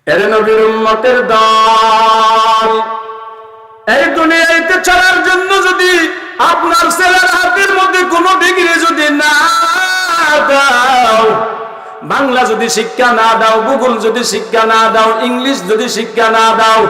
এরে নবীর উম্মতের দল, এই দুনিয়াতে চলার জন্য যদি আপনার ছেলের হাতের মধ্যে কোনো ডিগ্রি যদি না দাও, বাংলা যদি শিক্ষা না দাও, ভূগোল যদি শিক্ষা না দাও, ইংলিশ যদি শিক্ষা না দাও,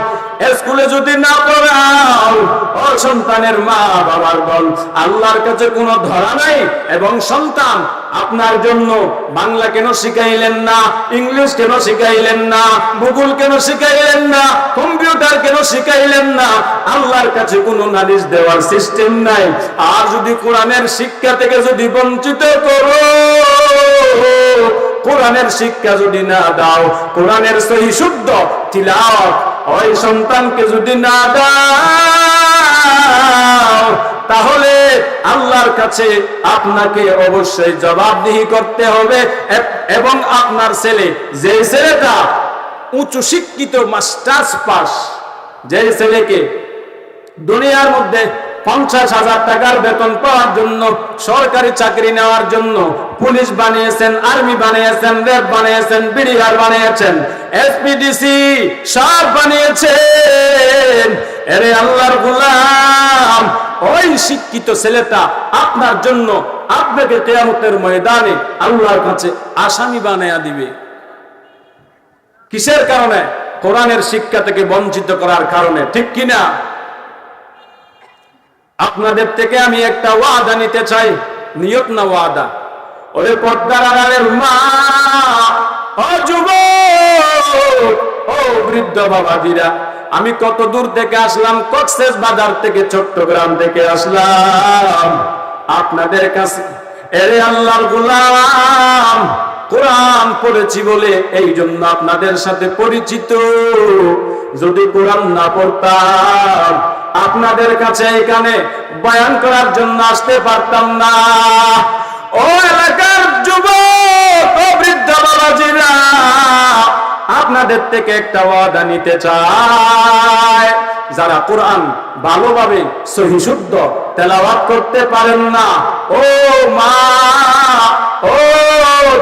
স্কুলে যদি না পড়াও, ও সন্তানের মা বাবার বল, আল্লাহর কাছে কোনো ধরা নাই। এবং সন্তান, আপনার জন্য বাংলা কেন শিখাইলেন না, ইংলিশ কেন শিখাইলেন না, ভূগোল কেন শিখাইলেন না, কম্পিউটার কেন শিখাইলেন না? আল্লাহর কাছে কোনো নালিশ দেওয়ার সিস্টেম নাই। আর যদি কোরআনের শিক্ষা থেকে যদি বঞ্চিত করো, কোরআনের শিক্ষা যদি না দাও, কোরআনের সহি শুদ্ধ তিলাওয়াত ওই সন্তানকে যদি না দাও, তাহলে আল্লাহর কাছে আপনাকে অবশ্যই জবাবদিহি করতে হবে। এবং আপনার ছেলে, যে ছেলেটা উচ্চ শিক্ষিত মাস্টার্স পাস, যে ছেলেকে দুনিয়ার মধ্যে 50,000 টাকার বেতন পাওয়ার জন্য, সরকারি চাকরি নেওয়ার জন্য পুলিশ বানিয়েছেন, আর্মি বানিয়েছেন, র্যাব বানিয়েছেন, বিডিআর বানিয়েছেন, এসপিডিসি সব বানিয়েছেন, এরে আল্লাহর গোলাম, ওই শিক্ষিত ছেলেটা আপনার জন্য আপনাকে কিয়ামতের ময়দানে আল্লাহর কাছে আসামি বানায়া দিবে। কিসের কারণে? কোরআনের শিক্ষা থেকে বঞ্চিত করার কারণে, ঠিক কিনা? আপনাদের থেকে আমি একটা ওয়াদা নিতে চাই, নিয়ত না ওয়াদা। ওরে পর্দার আড়ালের মা, ও যুবক, ও বৃদ্ধ বাবাজিরা, আমি কত দূর থেকে আসলাম, কক্সেস বাজার থেকে, চট্টগ্রাম থেকে আসলাম আপনাদের কাছে। এরে আল্লাহর গোলাম, কোরআন পড়েছি বলে এই জন্য আপনাদের সাথে পরিচিত। যদি কোরআন না পড়তাম, আপনাদের কাছে এখানে বয়ান করার জন্য আসতে পারতাম না। ও এলাকার যুবক, ও বৃদ্ধ বাবাজিরা, আপনাদের থেকে একটা ওয়াদা নিতে চাই। যারা কোরআন ভালোভাবে সহি শুদ্ধ তেলাওয়াত করতে পারেন না, ও মা, ও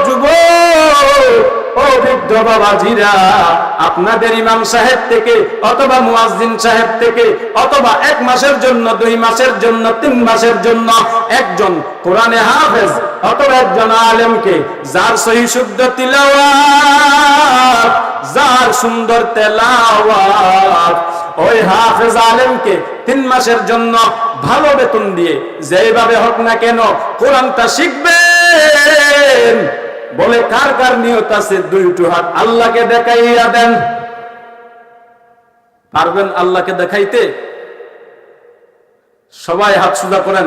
যুবক, ও বৃদ্ধ বাবাজিরা, আপনাদের ইমাম সাহেব থেকে অথবা মুয়াজ্জিন সাহেব থেকে অথবা 1 মাসের জন্য, 2 মাসের জন্য, 3 মাসের জন্য একজন কোরআনে হাফেজ অথবা একজন আলেমকে, যার সহি শুদ্ধ তিলাওয়াত, যার সুন্দর তেলাওয়াত, ওই হাফেজ আলেমকে 3 মাসের জন্য ভালো বেতন দিয়ে যেভাবে হোক না কেন কোরআনটা শিখবেন। বলে কার কার নিয়ত আছে? 2 হাত আল্লাহকে দেখাইয়া দেন। পারবেন আল্লাহকে দেখাইতে? সবাই হাত সোজা করেন,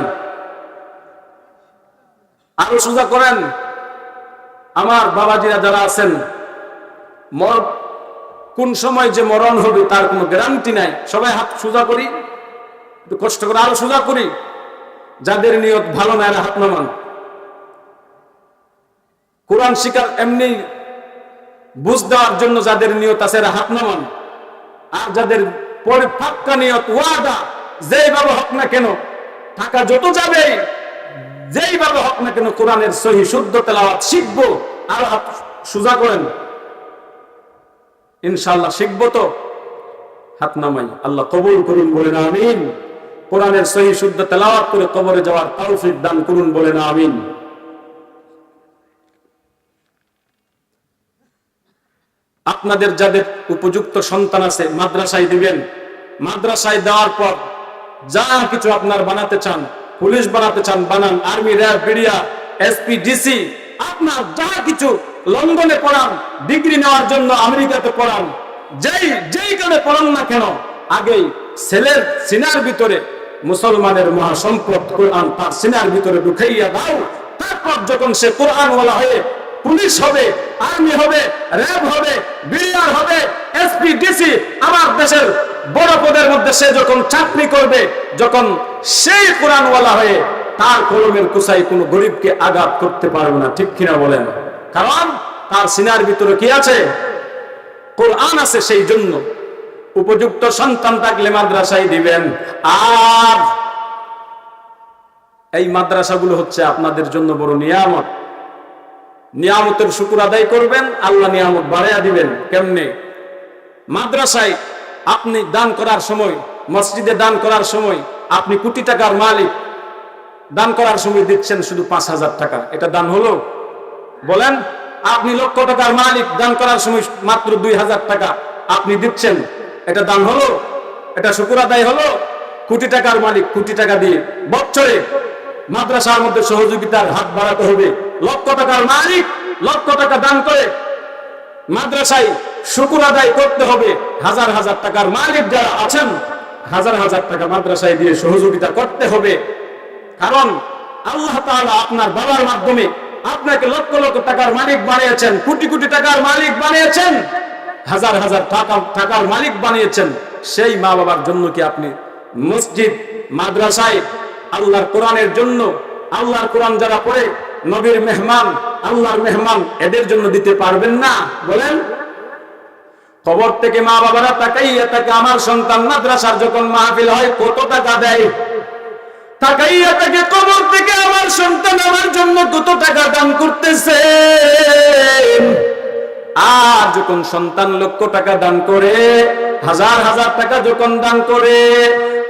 আরো সোজা করেন। আমার বাবাজিরা যারা আছেন, কোন সময় যে মরণ হবে তার কোনো গ্যারান্টি নাই। সবাই হাত সোজা করি, একটু কষ্ট করে আরো সোজা করি। যাদের নিয়ত ভালো না, এরা হাত নামান। কোরআন শিকার এমনি বুঝ দেওয়ার জন্য যাদের নিয়ত আছে, এরা হাত নামান। আর যাদের পরে পাক্কা নিয়ত, ওয়াদা, যেইভাবে হোক না কেন, টাকা যত যাবে, যেইভাবে হোক না কেন কোরআনের সহি শুদ্ধ তেলাওয়াত শিখবো, আর হাত সোজা করেন। ইনশাআল্লাহ শিখবো তো? হাত নামাই। আল্লাহ কবুল করুন, বলেন আমিন। কোরআনের সহি শুদ্ধ তেলাওয়াত করে কবরে যাওয়ার তৌফিক দান করুন, বলেন আমিন। আপনাদের যাদের উপযুক্ত সন্তান আছে, মাদ্রাসায় দিবেন। মাদ্রাসায় দেওয়ার পর যা কিছু আপনার বানাতে চান, পুলিশ বানাতে চান বানান, আর্মি, র্যাব, বিডিআর, এসপিডিসি, আপনার যা কিছু, লন্ডনে পড়ান, ডিগ্রি নেওয়ার জন্য আমেরিকাতে পড়ান, যেইখানে পড়ান না কেন, আগেই ছেলের সিনার ভিতরে মুসলমানের মহাসম্পদ কোরআন তার সিনার ভিতরে ঢুকাইয়া দাও। তারপর যখন সে কোরআনওয়ালা হয়ে পুলিশ হবে, আর্মি হবে, র্যাব হবে, বিডিআর হবে, এসপিডিসি, আমার দেশের বড় পদের মধ্যে সে যখন চাকরি করবে, যখন সেই কোরআনওয়ালা হয়ে, তার কলমের কুসাই কোনো গরিবকে আঘাত করতে পারবে না, ঠিক কিনা বলেন? কারণ তার সিনার ভিতরে কি আছে? কোরআন আছে। সেই জন্য উপযুক্ত সন্তান থাকলে মাদ্রাসায় দিবেন। আর এই মাদ্রাসাগুলো হচ্ছে আপনাদের জন্য বড় নিয়ামত। নিয়ামতের শুকর আদায় করবেন, আল্লাহ নিয়ামত বাড়াইয়া দিবেন। কেমনে? মাদ্রাসায় আপনি দান করার সময়, মসজিদে দান করার সময় আপনি কোটি টাকার মালিক, দান করার সময় দিচ্ছেন শুধু 5,000 টাকা, এটা দান হলো? বলেন। আপনি লক্ষ টাকার মালিক, দান করার সময় মাত্র 2,000 টাকা আপনি দিচ্ছেন, এটা দান হলো? এটা শুকর আদায় হলো? কোটি টাকার মালিক কোটি টাকা দিয়ে বছরে মাদ্রাসার মধ্যে সহযোগিতার হাত বাড়াতে হবে। লক্ষ টাকার মালিক লক্ষ টাকা দান করে মাদ্রাসায় শুকর আদায় করতে হবে। হাজার হাজার টাকার মালিক যারা আছেন, হাজার হাজার টাকা মাদ্রাসায় দিয়ে সহযোগিতা করতে হবে। কারণ আল্লাহ তাআলা আপনার বাবার মাধ্যমে আপনাকে লক্ষ লক্ষ টাকার মালিক বানিয়েছেন, কোটি কোটি টাকার মালিক বানিয়েছেন, হাজার হাজার টাকার মালিক বানিয়েছেন। সেই মা বাবার জন্য কি আপনি মসজিদ মাদ্রাসায় আল্লাহর কোরআনের জন্য, আল্লাহর কোরআন যারা পড়ে নবীর মেহমান, আল্লাহর মেহমান, এদের জন্য দিতে পারবেন না? বলেন। কবর থেকে মা বাবারা তাকাইয়া থাকে, আমার সন্তান মাদ্রাসার যখন মাহফিল হয় কত টাকা দেয়, তাকাইয়া থাকে কবর থেকে আমার সন্তান আমার জন্য কত টাকা দান করতেছে। আর যখন সন্তান লক্ষ টাকা দান করে, হাজার হাজার টাকা যখন দান করে,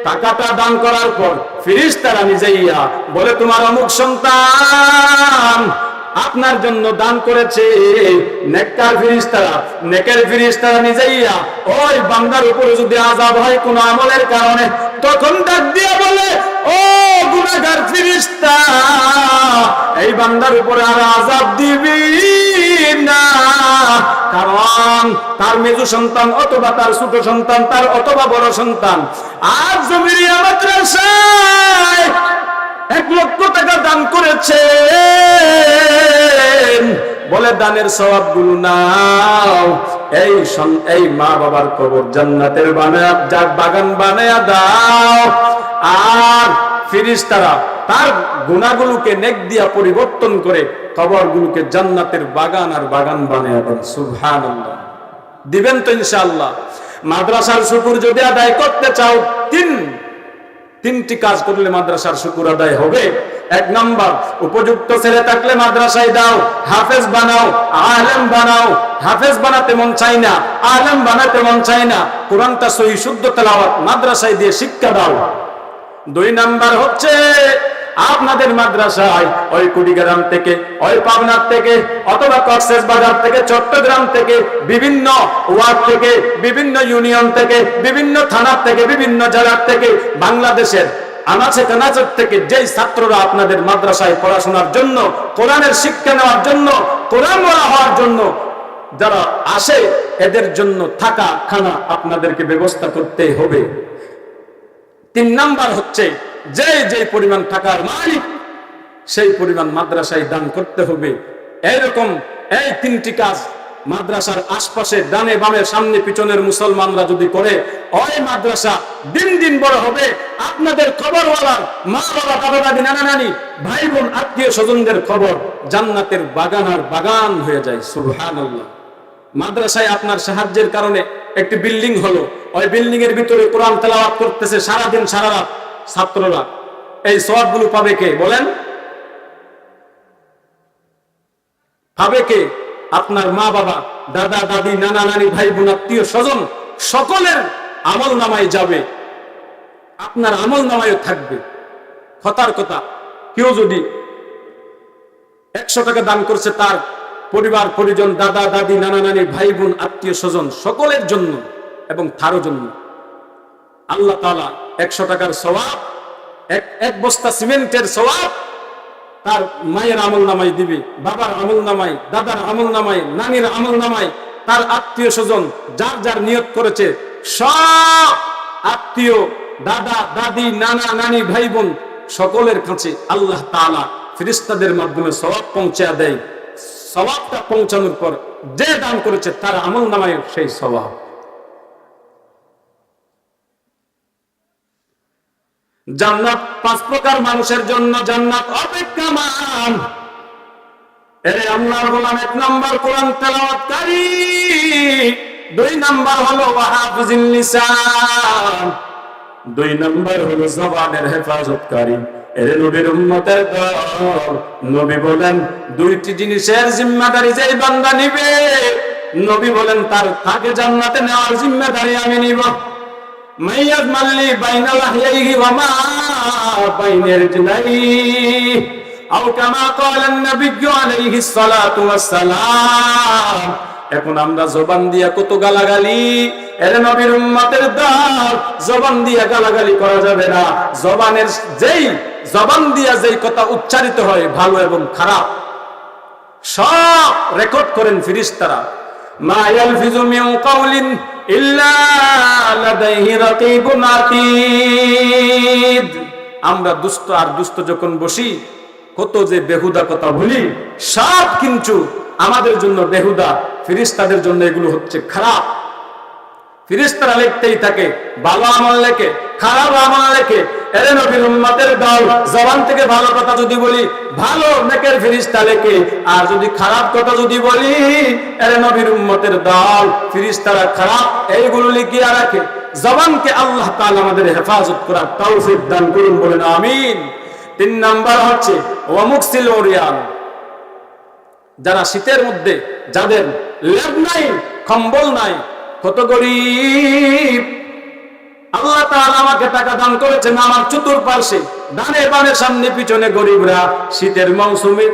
টাকাটা দান করার পর ফেরেশতারা নিজেইয়া বলে তোমার অমুক সন্তান আপনার জন্য দান করেছে। নেককার ফেরেশতারা, নেকের ফেরেশতারা নিজেইয়া ওই বান্দার উপরে যদি আযাব হয় কোন আমলের কারণে, তখন ডাক দিয়ে বলে ও গুনাহগার ফেরেশতা, এই বান্দার উপরে আর আযাব দিবি না, কারণ তার মেজু সন্তান অথবা তার ছোট সন্তান, তার অথবা বড় সন্তান আজ জমিরিয়া মাদ্রাসায় 1 লক্ষ টাকা দান করেছে। বলে দানের সওয়াবগুলো নাও, এই মা বাবার কবর জান্নাতের বাগান বানায়া দাও। আর ফেরেশতারা তার গুনাহগুলোকে নেক দিয়া পরিবর্তন করে কবরগুলোকে জান্নাতের বাগান আর বাগান বানায়া দেন। সুবহানাল্লাহ। দিবেন তো ইনশাআল্লাহ? মাদ্রাসার শুকর যদি আদায় করতে চাও, তিনটি কাজ করলে মাদ্রাসার শুকর আদায় হবে। 1 নাম্বার, উপযুক্ত ছেলে থাকলে মাদ্রাসায় দাও, হাফেজ বানাও, আলেম বানাও। হাফেজ বানাতে মন চাই না, আলেম বানাতে মন চাই না, কোরআনটা সহি শুদ্ধ তেলাওয়াত মাদ্রাসায় দিয়ে শিক্ষা দাও। 2 নাম্বার হচ্ছে আপনাদের মাদ্রাসায় ওই কুড়িগ্রাম থেকে, ওই পাবনা থেকে, অথবা কক্সবাজার থেকে, চট্টগ্রাম থেকে, বিভিন্ন ওয়ার্ড থেকে, বিভিন্ন ইউনিয়ন থেকে, বিভিন্ন থানা থেকে, বিভিন্ন জেলা থেকে, বাংলাদেশের আনাচে কানাচে থেকে যেই ছাত্ররা আপনাদের মাদ্রাসায় পড়াশোনার জন্য, কোরআনের শিক্ষা নেওয়ার জন্য, কোরআন পড়া হওয়ার জন্য যারা আসে, এদের জন্য থাকা খানা আপনাদেরকে ব্যবস্থা করতে হবে। 3 নাম্বার হচ্ছে যে পরিমাণ টাকার মালিক সেই পরিমাণ মাদ্রাসায় দান করতে হবে। এইরকম এই 3টি কাজ মাদ্রাসার আশপাশে ডানে বামে সামনে পিছনের মুসলমানরা যদি করে, ওই মাদ্রাসা দিন দিন বড় হবে। আপনাদের খবরওয়ালা মা বাবা, দাদা দাদি, নানা নানি, ভাই বোন, আত্মীয় স্বজনদের খবর জান্নাতের বাগান আর বাগান হয়ে যায়। সুবহানাল্লাহ। মাদ্রাসায় আপনার সাহায্যের কারণে একটি বিল্ডিং হলো, ওই বিল্ডিং এর ভিতরে কোরআন তেলাওয়াত করতেছে সারাদিন সারা রাত ছাত্ররা, এই সওয়াবগুলো পাবে কে? বলেন। পাবে কে? আপনার মা বাবা, দাদা দাদি, নানা নানি, ভাই বোন, আত্মীয় স্বজন, সকলের আমল নামায় যাবে, আপনার আমল নামায় থাকবে। কথার কথা, কেউ যদি 100 টাকা দান করছে, তার পরিবার পরিজন, দাদা দাদি, নানা নানি, ভাই বোন, আত্মীয় স্বজন, সকলের জন্য এবং তারও জন্য আল্লাহ তাআলা 100 টাকার সওয়াব, এক বস্তা সিমেন্টের সওয়াব তার মায়ের আমল নামাই দিবে, বাবার আমল নামাই, দাদার আমল নামাই, নানির আমল নামাই, তার আত্মীয় স্বজন যার যার নিয়ত করেছে সব আত্মীয়, দাদা দাদি, নানা নানি, ভাই বোন, সকলের কাছে আল্লাহ তাআলা ফেরেশতাদের মাধ্যমে সওয়াব পৌঁছে দেয়। সওয়াবটা পৌঁছানোর পর যে দান করেছে তার আমল নামায় সেই সওয়াব। জান্নাত 5 প্রকার মানুষের জন্য জান্নাত অপেক্ষমান। এর আল্লাহর গোলাম 1 নাম্বার কোরআন তেলাওয়াতকারী, 2 নাম্বার হলো ওয়াহাফিজুল লিসান, 2 নাম্বার হলো জবানের হেফাজতকারী। এর নবীর উম্মতের দল, নবী বলেন 2টি জিনিসের জিম্মাদারি যেই বান্দা নিবে, নবী বলেন তাকে জান্নাতে নেওয়ার জিম্মেদারি আমি নিব। মাইয়াজ মাল্লি বাইনা লাহিয়াইহি ওয়া মা বাইনা রিজলাইহি আও কামা ক্বালা an-নাবিয়্যু আলাইহিস সালাতু ওয়াস সালাম। এখন আমরা জবান দিয়া কত গালাগালি, এর নবীর উম্মতের দল, জবান দিয়া গালাগালি করা যাবে না। জবান দিয়া যেই কথা উচ্চারিত হয় ভালো এবং খারাপ সব রেকর্ড করেন ফেরেশতারা। মা ইয়ালফিজু মিন কাওলিন ইল্লা লাদাইহি রাকিবুন আতীদ। আমরা দুষ্ট যখন বসি কত যে বেহুদা কথা বলি, সব কিন্তু আমাদের জন্য বেহুদা, ফেরেশতাদের জন্য এগুলো হচ্ছে খারাপ। ফেরেশতারা লিখতেই থাকে, ভালো আমল লেখে, খারাপ আমল লেখে। এর নবীর উম্মতের দল, জবান থেকে ভালো কথা যদি বলি ভালো নেকের ফেরেশতা লেখে, আর যদি খারাপ কথা যদি বলি এর নবীর উম্মতের দল, ফেরেশতারা খারাপ এইগুলো লিখিয়ে রাখে। জবানকে আল্লাহ তাআলা আমাদের হেফাজত করার তৌফিক দান করুন, বলেন আমিন। 3 নাম্বার হচ্ছে ওয়ামুকসিল ওরিয়ান, যারা শীতের মধ্যে যাদের লেপ নাই, কম্বল নাই, কত গরিব। আল্লাহ তাআলা আমাকে টাকা দান করেছেন, আমার চতুর্পার্শ্বে ডানে বামে সামনে পিছনে গরিবরা শীতের মৌসুমে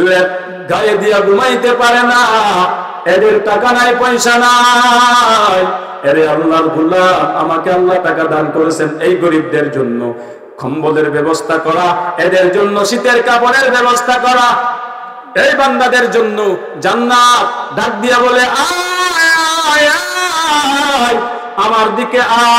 লেপ গায়ে দিয়া ঘুমাইতে পারে না, এদের টাকা নাই, পয়সা নাই। এরে আল্লাহর গোলাম, আমাকে আল্লাহ টাকা দান করেছেন এই গরিবদের জন্য কম্বলের ব্যবস্থা করা, এদের জন্য শীতের কাপড়ের ব্যবস্থা করা। এই বান্দাদের জন্য জান্নাত ডাক দিয়া বলে আয় আয় আয় আমার দিকে আয়।